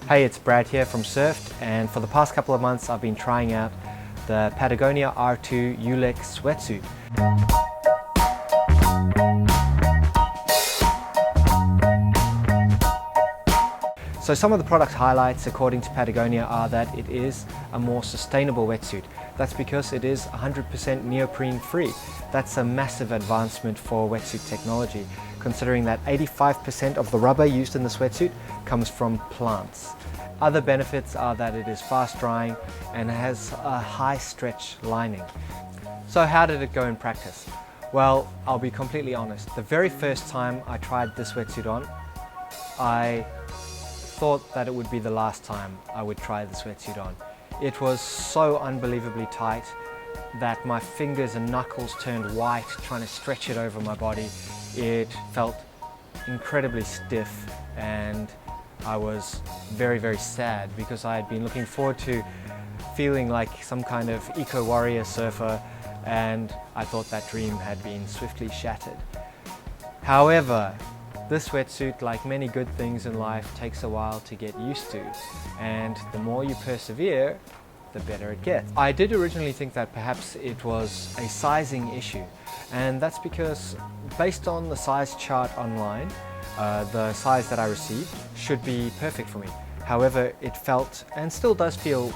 Hey, it's Brad here from Surfed, and for the past couple of months I've been trying out the Patagonia R2 Yulex Wetsuit. So some of the product highlights according to Patagonia are that it is a more sustainable wetsuit. That's because it is 100% neoprene-free. That's a massive advancement for wetsuit technology, considering that 85% of the rubber used in this wetsuit comes from plants. Other benefits are that it is fast drying and has a high stretch lining. So how did it go in practice? Well, I'll be completely honest. The very first time I tried this wetsuit on, I thought that it would be the last time I would try this wetsuit on. It was so unbelievably tight that my fingers and knuckles turned white trying to stretch it over my body. It felt incredibly stiff and I was very, very sad because I had been looking forward to feeling like some kind of eco-warrior surfer, and I thought that dream had been swiftly shattered. However, this wetsuit, like many good things in life, takes a while to get used to, and the more you persevere, the better it gets. I did originally think that perhaps it was a sizing issue, and that's because based on the size chart online, the size that I received should be perfect for me. However, it felt and still does feel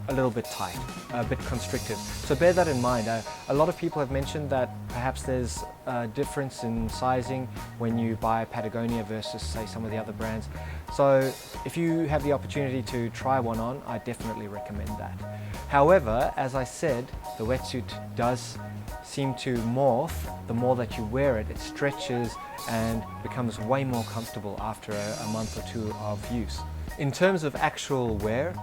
a little bit tight, a bit constricted. So bear that in mind. A lot of people have mentioned that perhaps there's a difference in sizing when you buy Patagonia versus, say, some of the other brands. So if you have the opportunity to try one on, I definitely recommend that. However, as I said, the wetsuit does seem to morph. The more that you wear it, it stretches and becomes way more comfortable after a month or two of use. In terms of actual wear,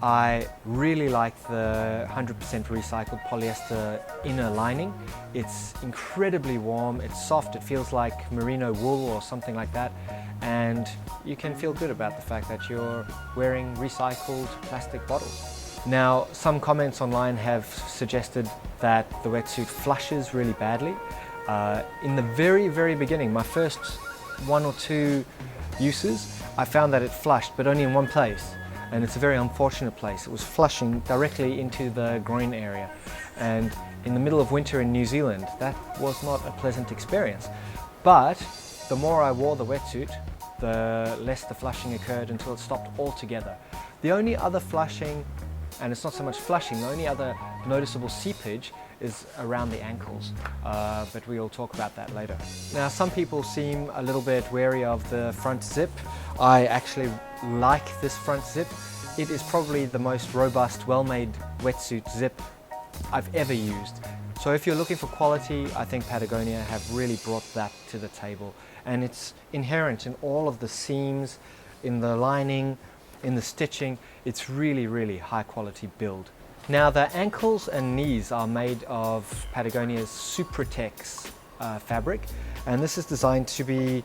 I really like the 100% recycled polyester inner lining. It's incredibly warm, it's soft, it feels like merino wool or something like that, and you can feel good about the fact that you're wearing recycled plastic bottles. Now, some comments online have suggested that the wetsuit flushes really badly. In the very, very beginning, my first 1 or 2 uses, I found that it flushed, but only in one place. And it's a very unfortunate place. It was flushing directly into the groin area. And in the middle of winter in New Zealand, that was not a pleasant experience. But the more I wore the wetsuit, the less the flushing occurred until it stopped altogether. The only other flushing, and it's not so much flushing, the only other noticeable seepage is around the ankles, but we'll talk about that later. Now, some people seem a little bit wary of the front zip. I actually like this front zip. It is probably the most robust, well-made wetsuit zip I've ever used. So if you're looking for quality, I think Patagonia have really brought that to the table. And it's inherent in all of the seams, in the lining, in the stitching. It's really, really high quality build. Now, the ankles and knees are made of Patagonia's Supratex fabric, and this is designed to be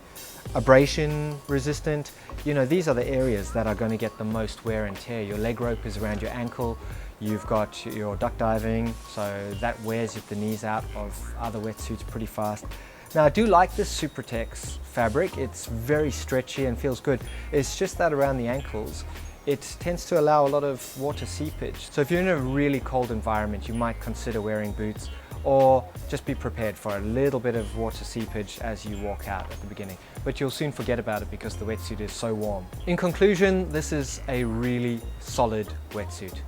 abrasion resistant. You know, these are the areas that are going to get the most wear and tear. Your leg rope is around your ankle, you've got your duck diving, so that wears the knees out of other wetsuits pretty fast. Now, I do like this Supratex fabric. It's very stretchy and feels good. It's just that around the ankles, it tends to allow a lot of water seepage. So if you're in a really cold environment, you might consider wearing boots, or just be prepared for a little bit of water seepage as you walk out at the beginning. But you'll soon forget about it because the wetsuit is so warm. In conclusion, this is a really solid wetsuit.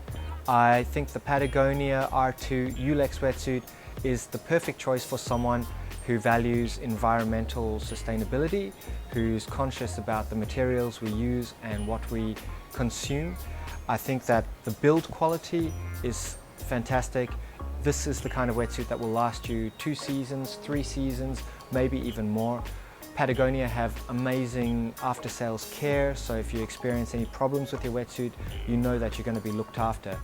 I think the Patagonia R2 Yulex wetsuit is the perfect choice for someone who values environmental sustainability, who's conscious about the materials we use and what we consume. I think that the build quality is fantastic. This is the kind of wetsuit that will last you 2 seasons, 3 seasons, maybe even more. Patagonia have amazing after-sales care, so if you experience any problems with your wetsuit, you know that you're going to be looked after.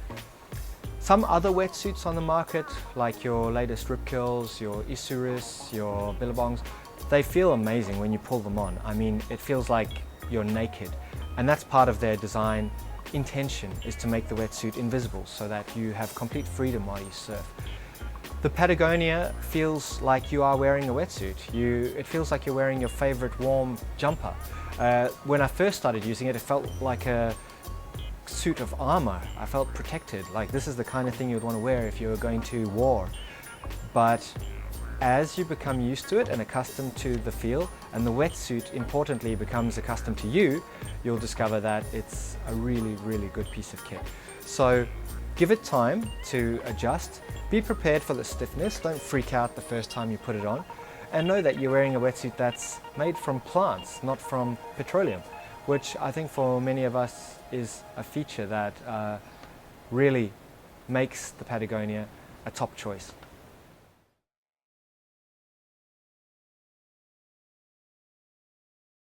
Some other wetsuits on the market, like your latest Rip Curls, your Isuris, your Billabongs, they feel amazing when you pull them on. I mean, it feels like you're naked, and that's part of their design intention, is to make the wetsuit invisible so that you have complete freedom while you surf. The Patagonia feels like you are wearing a wetsuit. It feels like you're wearing your favorite warm jumper. When I first started using it, it felt like a suit of armor. I felt protected, like this is the kind of thing you'd want to wear if you were going to war. But as you become used to it and accustomed to the feel, and the wetsuit importantly becomes accustomed to you, you'll discover that it's a really, really good piece of kit. So give it time to adjust. Be prepared for the stiffness. Don't freak out the first time you put it on. And know that you're wearing a wetsuit that's made from plants, not from petroleum, which I think for many of us is a feature that really makes the Patagonia a top choice.